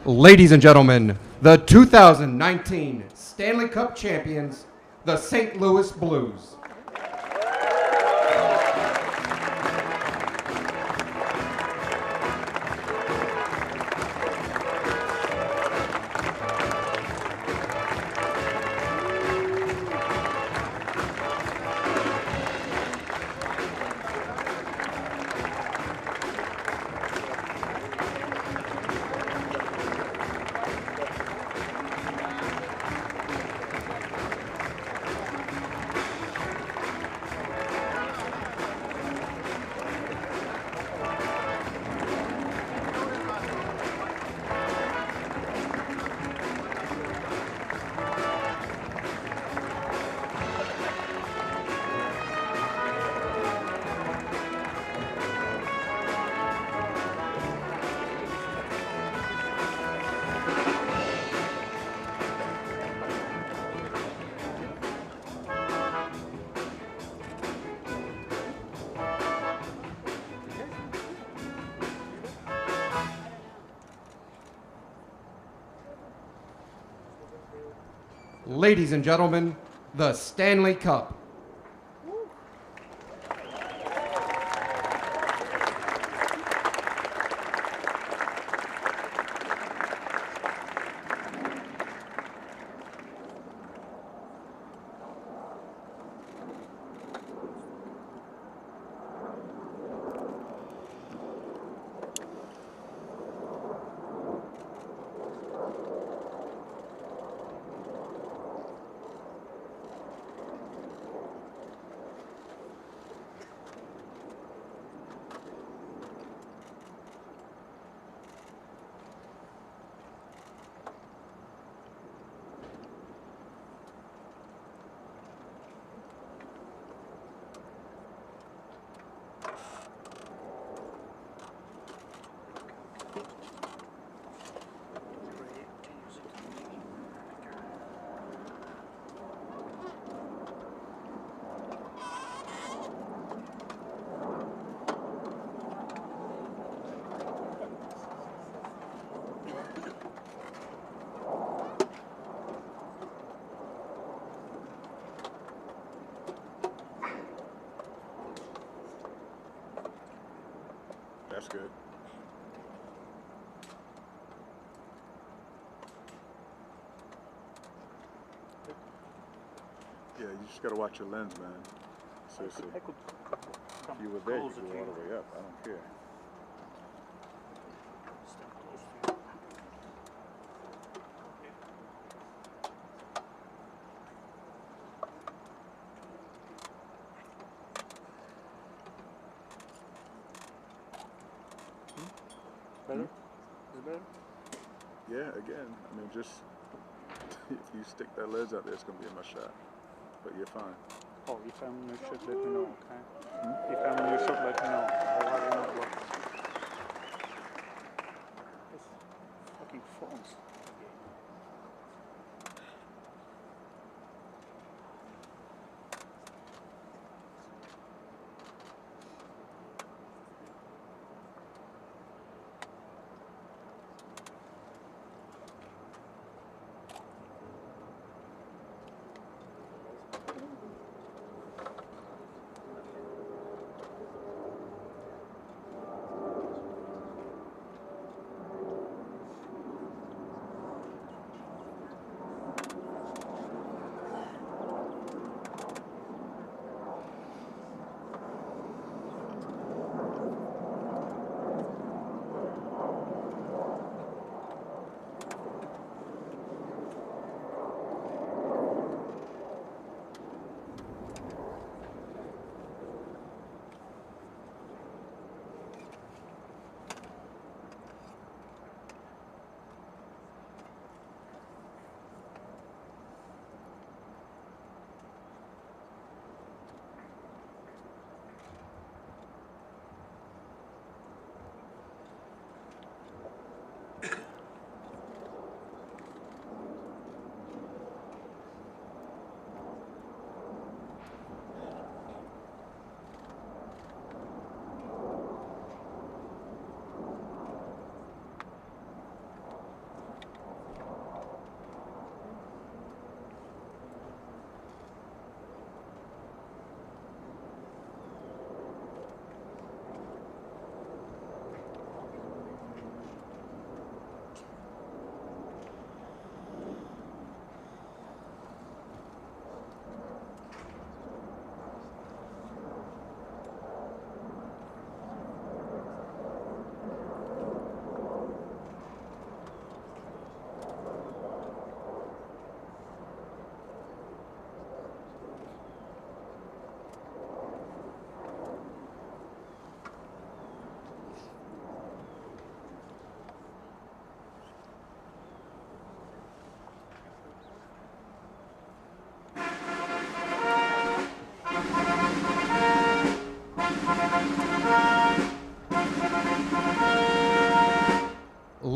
Ladies and gentlemen, the 2019 Stanley Cup champions, the St. Louis Blues. Ladies and gentlemen, the Stanley Cup. That's good. Yeah, you just gotta watch your lens, man. Seriously. If you were there, you could go all the way up. I don't care. Better? Is it better? Yeah, again, I mean, just if you stick that lens out there, it's gonna be in my shot. But you're fine. Oh, if I'm in your shot, let me know, okay? If I'm in your shot, let me know. I'll have another one. It's fucking phones.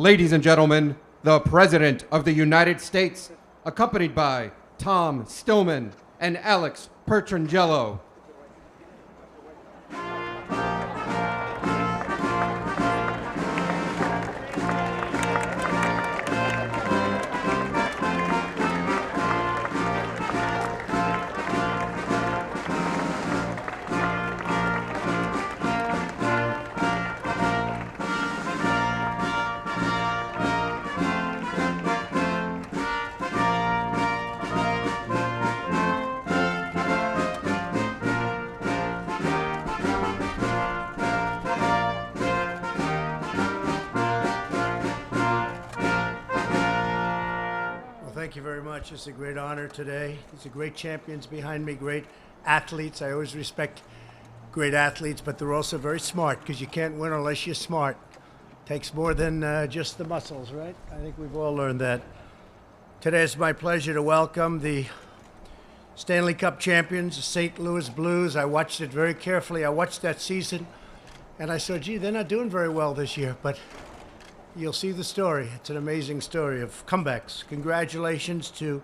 ladies and gentlemen, the President of the United States, accompanied by Tom Stillman and Alex Petrangelo. Thank you very much. It's a great honor today. There's great champions behind me, great athletes. I always respect great athletes, but they're also very smart because you can't win unless you're smart. Takes more than just the muscles, right? I think we've all learned that. Today it's my pleasure to welcome the Stanley Cup champions, the St. Louis Blues. I watched it very carefully. I watched that season, and I said, gee, they're not doing very well this year, but you'll see the story. It's an amazing story of comebacks. Congratulations to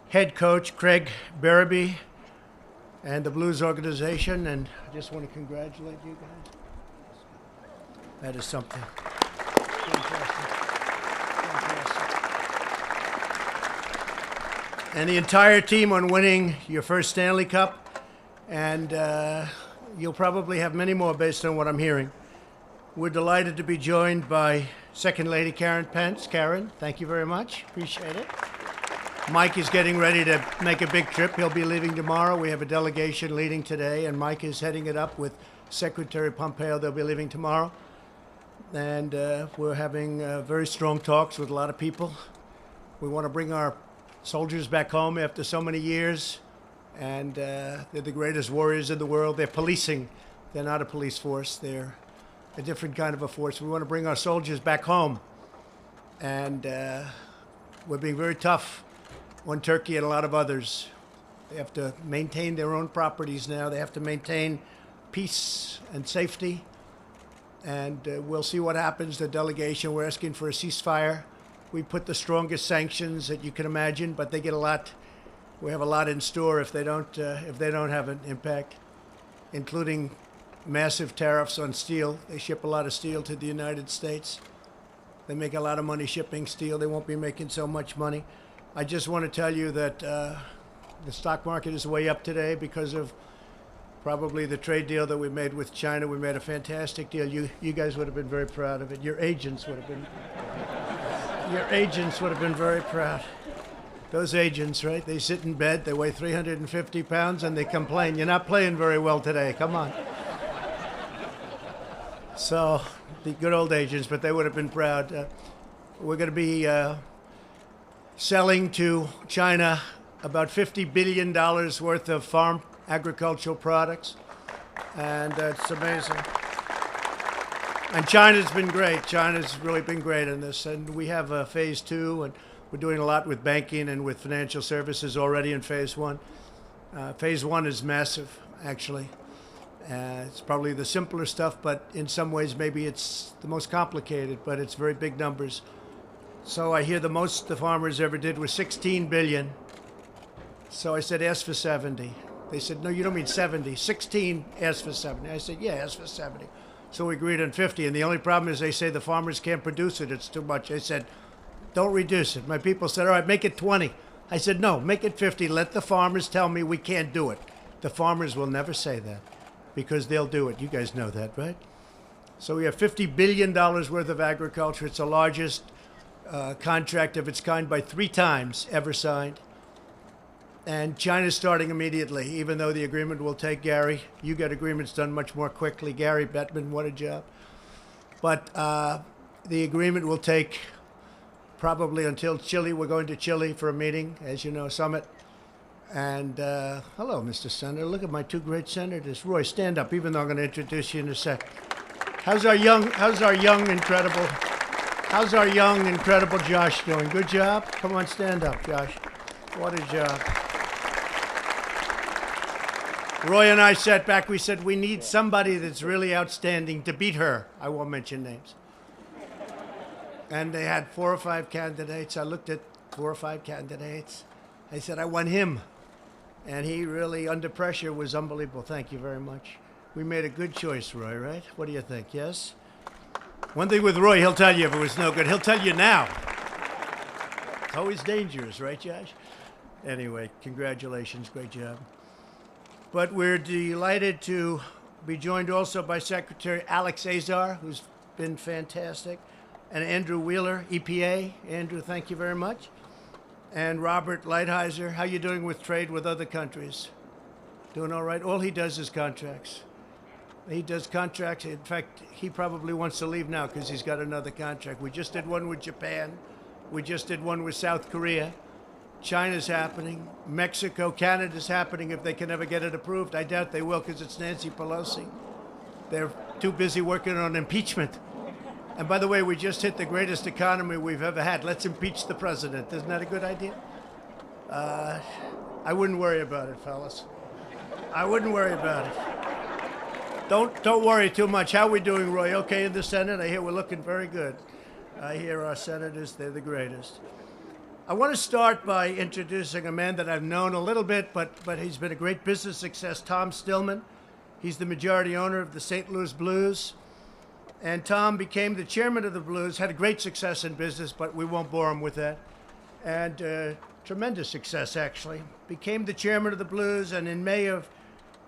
head coach Craig Berube and the Blues organization, and I just want to congratulate you guys. That is something. Fantastic. Fantastic. And the entire team on winning your first Stanley Cup, and you'll probably have many more based on what I'm hearing. We're delighted to be joined by Second Lady Karen Pence. Karen, thank you very much. Appreciate it. Mike is getting ready to make a big trip. He'll be leaving tomorrow. We have a delegation leading today, and Mike is heading it up with Secretary Pompeo. They'll be leaving tomorrow. And we're having very strong talks with a lot of people. We want to bring our soldiers back home after so many years, and they're the greatest warriors in the world. They're policing. They're not a police force. They're a different kind of a force. We want to bring our soldiers back home, and we're being very tough on Turkey and a lot of others. They have to maintain their own properties now. They have to maintain peace and safety, and we'll see what happens. The delegation, we're asking for a ceasefire. We put the strongest sanctions that you can imagine, but they get a lot. We have a lot in store if they don't have an impact, including massive tariffs on steel. They ship a lot of steel to the United States. They make a lot of money shipping steel. They won't be making so much money. I just want to tell you that the stock market is way up today because of probably the trade deal that we made with China. We made a fantastic deal. You guys would have been very proud of it. Your agents would have been very proud. Those agents, right? They sit in bed, they weigh 350 pounds, and they complain, you're not playing very well today. Come on. So, the good old agents, but they would have been proud. We're going to be selling to China about $50 billion worth of farm agricultural products, and it's amazing. And China's been great. China's really been great in this, and we have phase 2, and we're doing a lot with banking and with financial services already in phase 1. Phase 1 is massive, actually. It's probably the simpler stuff, but in some ways maybe it's the most complicated, but it's very big numbers. So I hear the most the farmers ever did was 16 billion. So I said, ask for 70. They said, no, you don't mean 70. 16, ask for 70. I said, yeah, ask for 70. So we agreed on 50, and the only problem is they say the farmers can't produce it. It's too much. I said, don't reduce it. My people said, all right, make it 20. I said, no, make it 50. Let the farmers tell me we can't do it. The farmers will never say that because they'll do it. You guys know that, right? So we have $50 billion worth of agriculture. It's the largest contract of its kind by 3 times ever signed. And China's starting immediately, even though the agreement will take, Gary, you get agreements done much more quickly. Gary Bettman, what a job. But the agreement will take probably until Chile. We're going to Chile for a meeting, as you know, summit. And hello, Mr. Senator. Look at my 2 great senators. Roy, stand up, even though I'm going to introduce you in a sec. How's our young, incredible Josh doing? Good job? Come on, stand up, Josh. What a job. Roy and I sat back, we said, we need somebody that's really outstanding to beat her. I won't mention names. And they had 4 or 5 candidates. I looked at 4 or 5 candidates. I said, I want him. And he really, under pressure, was unbelievable. Thank you very much. We made a good choice, Roy, right? What do you think? Yes? One thing with Roy, he'll tell you if it was no good. He'll tell you now. It's always dangerous, right, Josh? Anyway, congratulations. Great job. But we're delighted to be joined also by Secretary Alex Azar, who's been fantastic, and Andrew Wheeler, EPA. Andrew, thank you very much. And Robert Lighthizer. How you doing with trade with other countries? Doing all right? All he does is contracts. He does contracts. In fact, he probably wants to leave now because he's got another contract. We just did one with Japan. We just did one with South Korea. China's happening. Mexico, Canada's happening if they can ever get it approved. I doubt they will because it's Nancy Pelosi. They're too busy working on impeachment. And by the way, we just hit the greatest economy we've ever had. Let's impeach the president. Isn't that a good idea? I wouldn't worry about it, fellas. I wouldn't worry about it. Don't worry too much. How we doing, Roy? Okay in the Senate? I hear we're looking very good. I hear our senators, they're the greatest. I want to start by introducing a man that I've known a little bit, but he's been a great business success, Tom Stillman. He's the majority owner of the St. Louis Blues. And Tom became the chairman of the Blues, had a great success in business, but we won't bore him with that. And tremendous success, actually. Became the chairman of the Blues, and in May of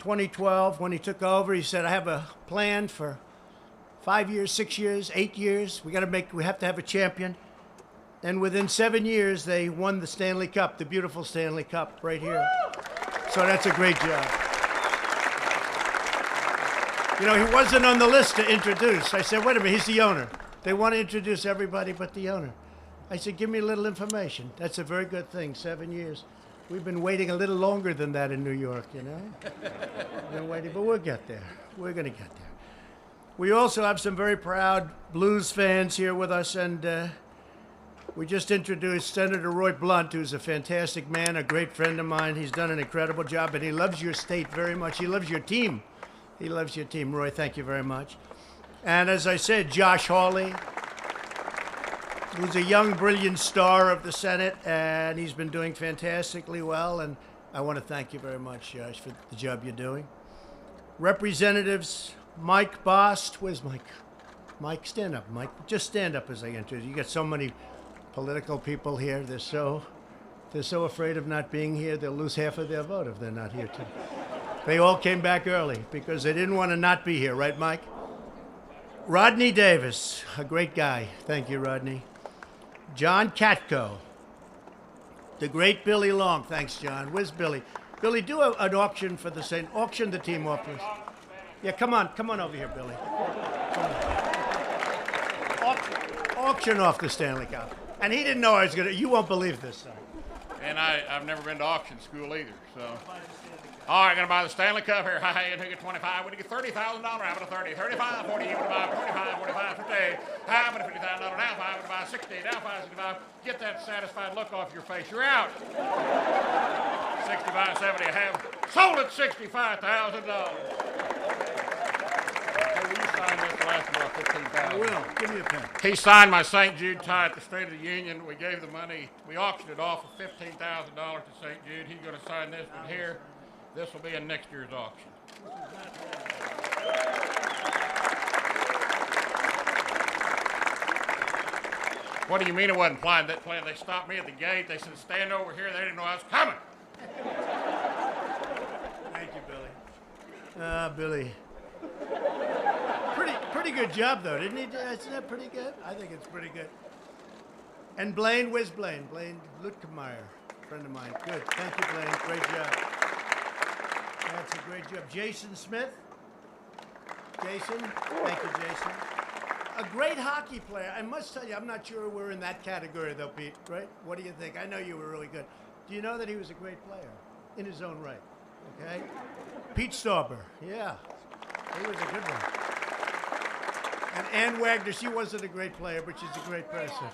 2012, when he took over, he said, I have a plan for 5 years, 6 years, 8 years. We have to have a champion. And within 7 years, they won the Stanley Cup, the beautiful Stanley Cup right here. So that's a great job. You know, he wasn't on the list to introduce. I said, wait a minute, he's the owner. They want to introduce everybody but the owner. I said, give me a little information. That's a very good thing, 7 years. We've been waiting a little longer than that in New York, you know? We've been waiting, but we'll get there. We're going to get there. We also have some very proud Blues fans here with us, and we just introduced Senator Roy Blunt, who's a fantastic man, a great friend of mine. He's done an incredible job, and he loves your state very much. He loves your team. He loves your team. Roy, thank you very much. And as I said, Josh Hawley, who's a young, brilliant star of the Senate, and he's been doing fantastically well, and I want to thank you very much, Josh, for the job you're doing. Representatives Mike Bost. Where's Mike? Mike, stand up, Mike. Just stand up as I enter. You got so many political people here. They're so afraid of not being here, they'll lose half of their vote if they're not here too. They all came back early because they didn't want to not be here, right, Mike? Rodney Davis, a great guy. Thank you, Rodney. John Katko. The great Billy Long. Thanks, John. Where's Billy? Billy, do an auction for the St. Auction the team off, please. Yeah, come on over here, Billy. Auction off the Stanley Cup. And he didn't know I was going to. You won't believe this, son. And I've never been to auction school either, so. All right, gonna buy the Stanley Cup here. Hi, you take it 25. We get $30,000. How about a 30? 35, 40. You want to buy 25, 45, 50. How about a $50,000? Now 5. Want to buy 60. Now 5, 65. Get that satisfied look off your face. You're out. 65, 70. I have sold it $65,000. Hey, will you sign this last one, $15,000? I will. Give me a pen. He signed my St. Jude tie at the State of the Union. We gave the money. We auctioned it off for $15,000 to St. Jude. He's going to sign this one here. This will be in next year's auction. What do you mean it wasn't planned? That plan, they stopped me at the gate. They said, stand over here. They didn't know I was coming. Thank you, Billy. Billy. Pretty good job, though, didn't he? Isn't that pretty good? I think it's pretty good. And Blaine, where's Blaine? Blaine Lutkemeyer, friend of mine. Good. Thank you, Blaine. Great job. That's a great job. Jason Smith. Jason. Thank you, Jason. A great hockey player. I must tell you, I'm not sure we're in that category, though, Pete, right? What do you think? I know you were really good. Do you know that he was a great player in his own right? Okay? Pete Stauber. Yeah. He was a good one. And Ann Wagner, she wasn't a great player, but she's a great person.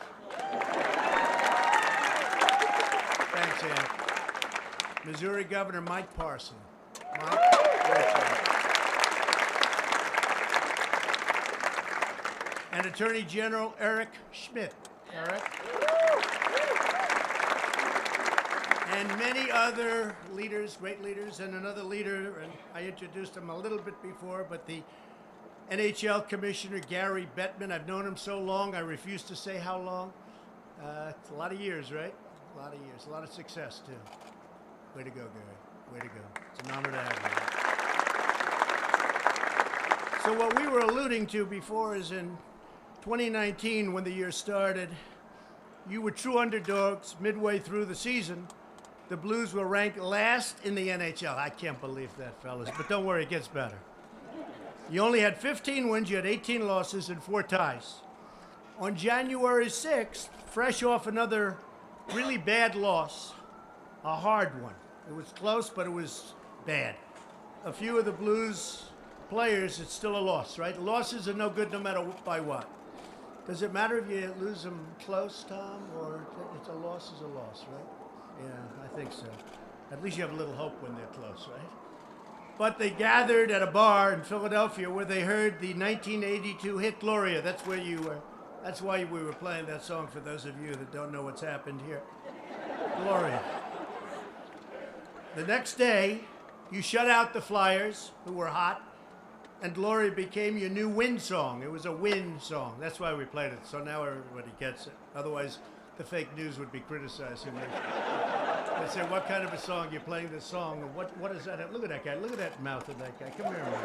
Thanks, Ann. Missouri Governor Mike Parson. Mike, great job. and Attorney General Eric Schmidt. Eric. And many other leaders, great leaders, and another leader, and I introduced him a little bit before, but the NHL Commissioner Gary Bettman. I've known him so long, I refuse to say how long. It's a lot of years, right? A lot of years, a lot of success, too. Way to go, Gary. Way to go. It's an honor to have you. So what we were alluding to before is in 2019, when the year started, you were true underdogs midway through the season. The Blues were ranked last in the NHL. I can't believe that, fellas, but don't worry, it gets better. You only had 15 wins, you had 18 losses, and 4 ties. On January 6th, fresh off another really bad loss, a hard one. It was close, but it was bad. A few of the Blues players, it's still a loss, right? Losses are no good no matter by what. Does it matter if you lose them close, Tom, or it's a loss is a loss, right? Yeah, I think so. At least you have a little hope when they're close, right? But they gathered at a bar in Philadelphia where they heard the 1982 hit Gloria. That's where you were. That's why we were playing that song for those of you that don't know what's happened here. Gloria. The next day, you shut out the Flyers, who were hot, and Gloria became your new win song. It was a win song. That's why we played it. So now everybody gets it. Otherwise, the fake news would be criticizing me. They say, what kind of a song? You're playing this song. What is that? Look at that guy. Look at that mouth of that guy. Come here, man.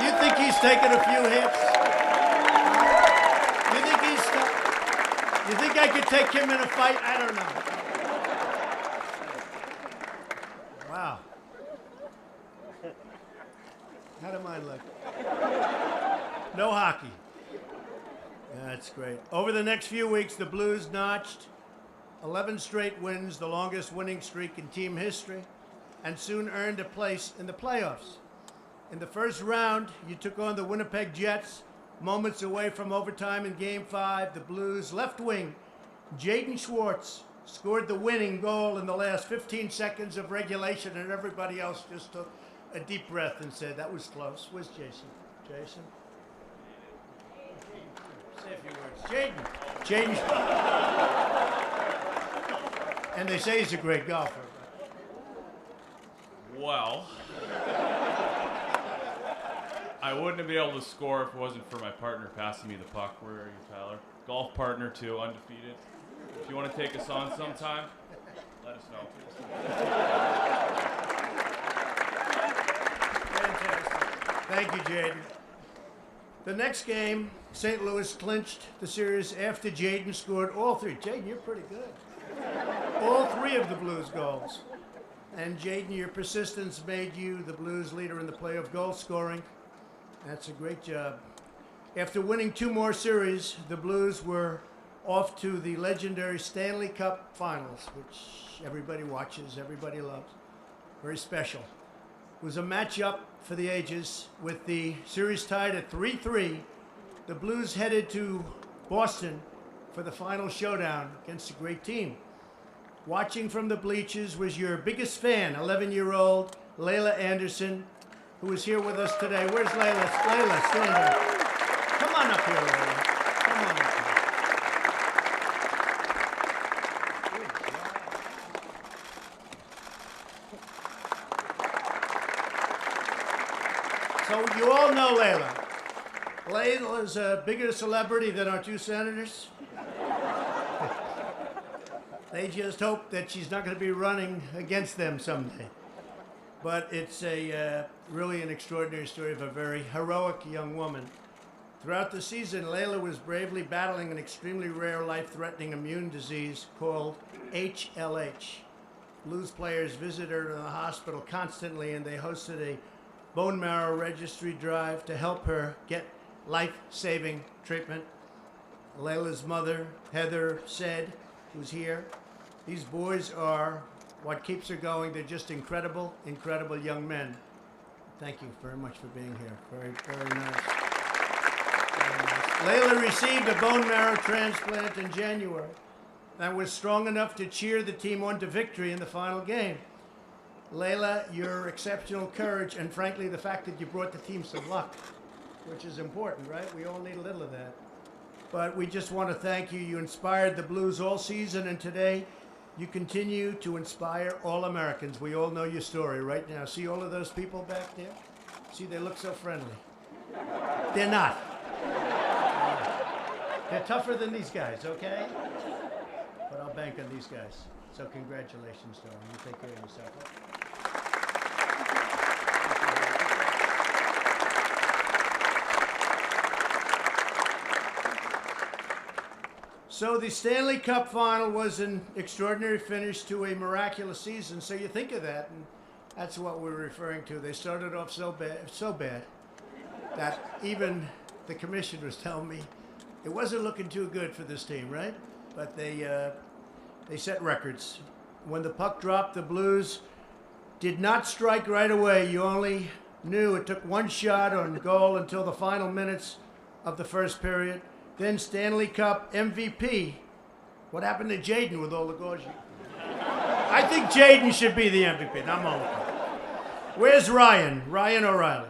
You think he's taking a few hits? You think I could take him in a fight? I don't know. Wow. How do mine look? No hockey. That's great. Over the next few weeks, the Blues notched 11 straight wins, the longest winning streak in team history, and soon earned a place in the playoffs. In the first round, you took on the Winnipeg Jets. Moments away from overtime in Game 5, the Blues' left wing, Jaden Schwartz, scored the winning goal in the last 15 seconds of regulation, and everybody else just took a deep breath and said, that was close. Where's Jason? Jason? Say a few words. Jaden. And they say he's a great golfer. Well, I wouldn't be able to score if it wasn't for my partner passing me the puck. Where are you, Tyler? Golf partner, too, undefeated. If you want to take us on sometime, let us know. Fantastic. Thank you, Jaden. The next game, St. Louis clinched the series after Jaden scored all 3. Jaden, you're pretty good. All 3 of the Blues goals. And Jaden, your persistence made you the Blues leader in the playoff goal scoring. That's a great job. After winning 2 more series, the Blues were off to the legendary Stanley Cup Finals, which everybody watches, everybody loves. Very special. It was a matchup for the ages with the series tied at 3-3. The Blues headed to Boston for the final showdown against a great team. Watching from the bleachers was your biggest fan, 11-year-old Layla Anderson, who is here with us today. Where's Layla? Layla, stand here. Come on up here, Layla. Come on up here. So you all know Layla. Layla is a bigger celebrity than our 2 senators. They just hope that she's not going to be running against them someday. But it's really an extraordinary story of a very heroic young woman. Throughout the season, Layla was bravely battling an extremely rare life-threatening immune disease called HLH. Blues players visited her in the hospital constantly, and they hosted a bone marrow registry drive to help her get life-saving treatment. Layla's mother, Heather, said, who's here, these boys are what keeps her going. They're just incredible, incredible young men. Thank you very much for being here. Very, very nice. Very nice. Layla received a bone marrow transplant in January and was strong enough to cheer the team on to victory in the final game. Layla, your exceptional courage, and frankly, the fact that you brought the team some luck, which is important, right? We all need a little of that. But we just want to thank you. You inspired the Blues all season, and today you continue to inspire all Americans. We all know your story right now. See all of those people back there? See, they look so friendly. They're not. They're tougher than these guys, okay? But I'll bank on these guys. So congratulations, darling. You take care of yourself. So the Stanley Cup final was an extraordinary finish to a miraculous season. So you think of that, and that's what we're referring to. They started off so bad that even the commissioner was telling me it wasn't looking too good for this team, right? But they set records. When the puck dropped, the Blues did not strike right away. You only knew it took one shot on goal until the final minutes of the first period. Then Stanley Cup MVP. What happened to Jaden with all the goals? I think Jaden should be the MVP. I'm on with it. Where's Ryan? Ryan O'Reilly.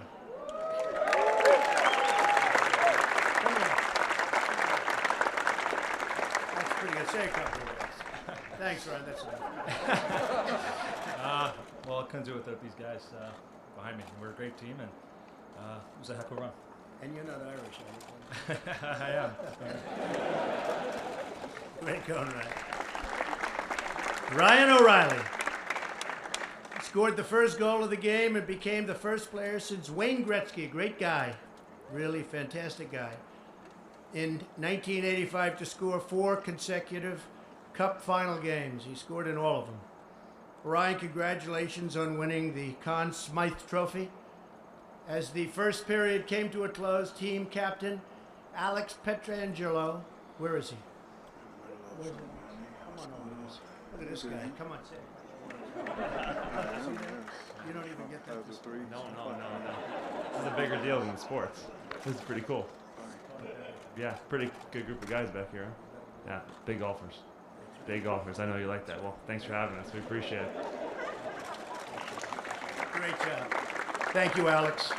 That's pretty good. Say a couple of words. Thanks, Ryan. That's enough. Well, I couldn't do it without these guys behind me. We're a great team, and it was a heck of a run. And you're not Irish, are you? I am. Great going, Ryan. Ryan O'Reilly scored the first goal of the game and became the first player since Wayne Gretzky, a great guy, really fantastic guy, in 1985 to score 4 consecutive Cup final games. He scored in all of them. Ryan, congratulations on winning the Conn Smythe Trophy. As the first period came to a close, team captain Alex Pietrangelo, where is he? Come on over this. Look at this guy. Come on, say it. You don't even get that. No. This is a bigger deal than sports. This is pretty cool. Yeah, pretty good group of guys back here. Yeah, big golfers. Big golfers. I know you like that. Well, thanks for having us. We appreciate it. Great job. Thank you, Alex.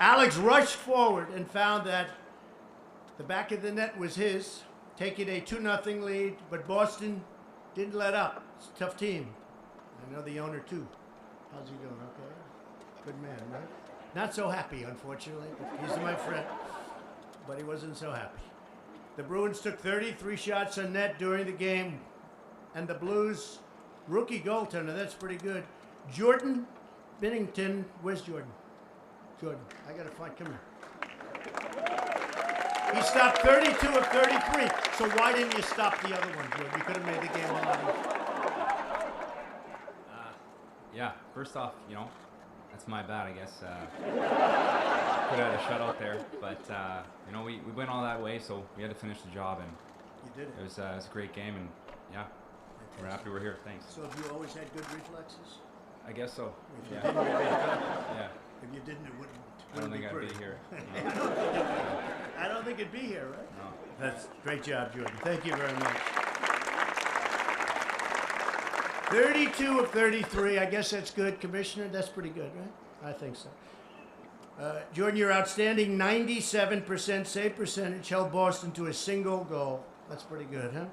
Alex rushed forward and found that the back of the net was his, taking a 2-0 lead, but Boston didn't let up. It's a tough team. I know the owner, too. How's he doing? Okay? Good man, right? Not so happy, unfortunately. He's my friend. But he wasn't so happy. The Bruins took 33 shots on net during the game, and the Blues rookie goaltender, that's pretty good, Jordan Binnington. Where's Jordan? Jordan, I gotta find, come here. He stopped 32 of 33. So why didn't you stop the other one, Jordan? You could have made the game a lot easier. Yeah, first off, that's my bad, I guess. Could have had a shutout there, but we went all that way, so we had to finish the job, and You did it. it was a great game, and yeah, we're happy we're here. Thanks. So have you always had good reflexes? I guess so. If you Yeah. didn't, it'd be good. Yeah. If you didn't, it wouldn't. I don't think be I'd pretty. be here. I don't think it'd be here, right? No. That's great job, Jordan. Thank you very much. 32 of 33. I guess that's good, Commissioner. That's pretty good, right? I think so. Jordan, your outstanding 97% save percentage held Boston to a single goal. That's pretty good, huh?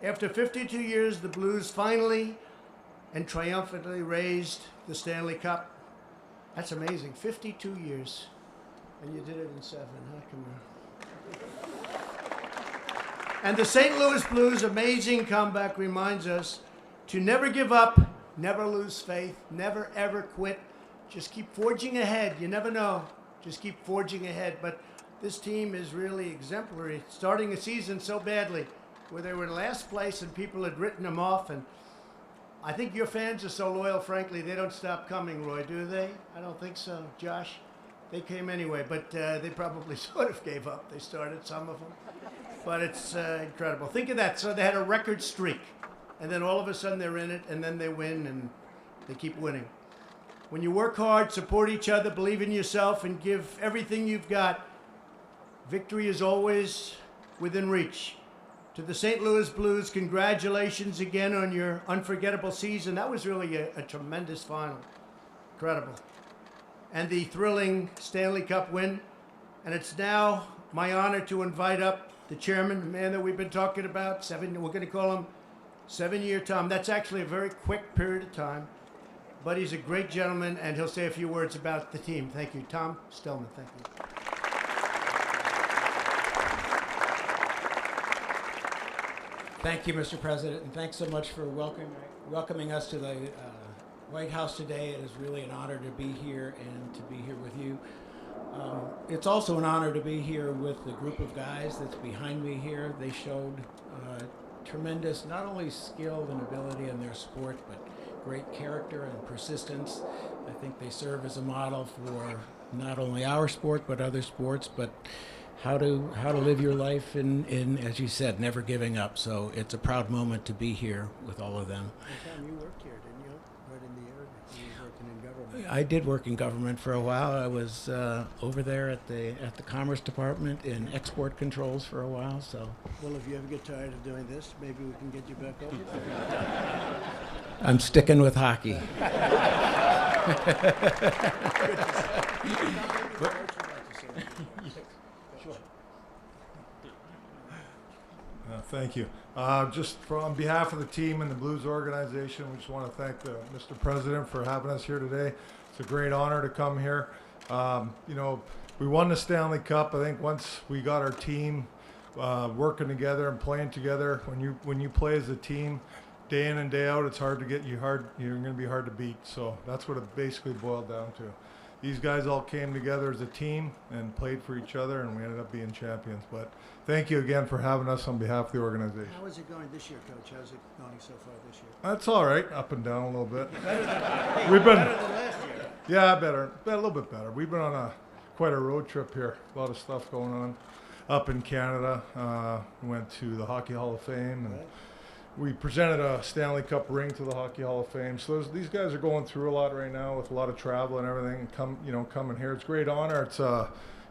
After 52 years, the Blues finally and triumphantly raised the Stanley Cup. That's amazing. 52 years. And you did it in 7, huh? Come on. And the St. Louis Blues' amazing comeback reminds us to never give up, never lose faith, never ever quit. Just keep forging ahead. You never know. Just keep forging ahead. But this team is really exemplary, starting a season so badly where they were in last place and people had written them off. And I think your fans are so loyal, frankly, they don't stop coming, Roy, do they? I don't think so. Josh? They came anyway, but they probably sort of gave up. They started, some of them. But it's incredible. Think of that. So they had a record streak. And then all of a sudden they're in it, and then they win, and they keep winning. When you work hard, support each other, believe in yourself, and give everything you've got, victory is always within reach. To the St. Louis Blues, congratulations again on your unforgettable season. That was really a tremendous final. Incredible. And the thrilling Stanley Cup win. And it's now my honor to invite up the chairman, the man that we've been talking about, we're going to call him 7-year Tom. That's actually a very quick period of time, but he's a great gentleman, and he'll say a few words about the team. Thank you. Tom Stillman, thank you. Thank you, Mr. President, and thanks so much for welcoming us to the White House today. It is really an honor to be here and to be here with you. It's also an honor to be here with the group of guys that's behind me here. They showed tremendous, not only skill and ability in their sport, but great character and persistence. I think they serve as a model for not only our sport, but other sports, but how to live your life in, as you said, never giving up. So it's a proud moment to be here with all of them. Tom, you worked here, didn't you? Right in the area. You were working in government. I did work in government for a while. I was over there at the Commerce Department in export controls for a while. So, Well, if you ever get tired of doing this, maybe we can get you back over there. I'm sticking with hockey. Thank you. Just on behalf of the team and the Blues organization, we just want to thank Mr. President for having us here today. It's a great honor to come here. You know, we won the Stanley Cup. I think once we got our team working together and playing together, when you play as a team, day in and day out, it's hard to get you hard. You're going to be hard to beat. So that's what it basically boiled down to. These guys all came together as a team and played for each other, and we ended up being champions. But thank you again for having us on behalf of the organization. How is it going this year, Coach? How's it going so far this year? That's all right, up and down a little bit. Hey, We've been better than last year. Yeah, better, a little bit better. We've been on quite a road trip here. A lot of stuff going on up in Canada. We went to the Hockey Hall of Fame, and we presented a Stanley Cup ring to the Hockey Hall of Fame. So these guys are going through a lot right now with a lot of travel and everything. Coming here, it's a great honor. It's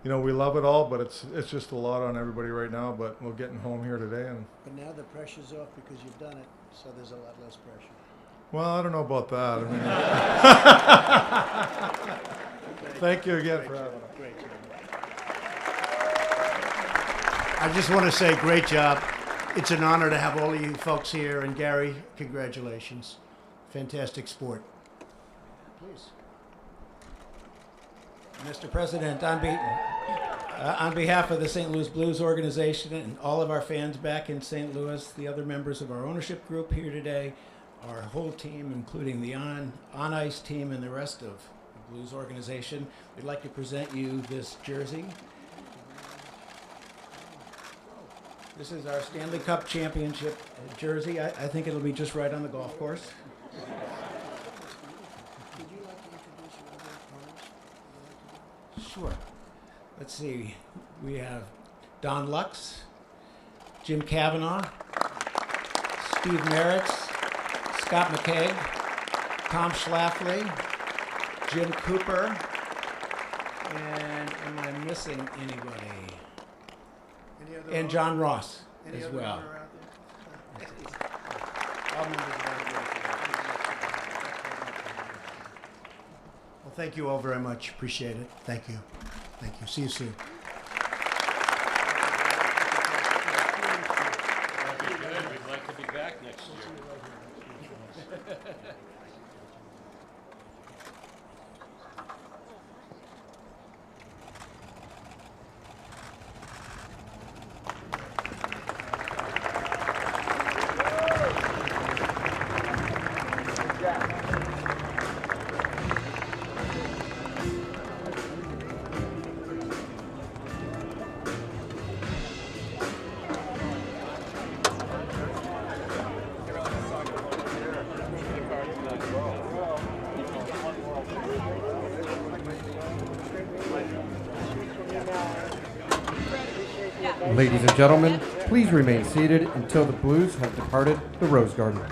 we love it all, but it's just a lot on everybody right now. But we're getting home here today, But now the pressure's off because you've done it, so there's a lot less pressure. Well, I don't know about that. I mean, thank you again for having us. Great job. I just want to say, great job. It's an honor to have all of you folks here, and Gary, congratulations. Fantastic sport. Please. Mr. President, on behalf of the St. Louis Blues organization and all of our fans back in St. Louis, the other members of our ownership group here today, our whole team, including the on-ice team and the rest of the Blues organization, we'd like to present you this jersey. This is our Stanley Cup championship jersey. I think it'll be just right on the golf course. Would you like to introduce your other opponents? Sure. Let's see. We have Don Lux, Jim Cavanaugh, Steve Merritz, Scott McKay, Tom Schlafly, Jim Cooper, and am I missing anybody? And John Ross as well. Well, thank you all very much. Appreciate it. Thank you. Thank you. See you soon. We'd like to be back next year. Ladies and gentlemen, please remain seated until the Blues have departed the Rose Garden.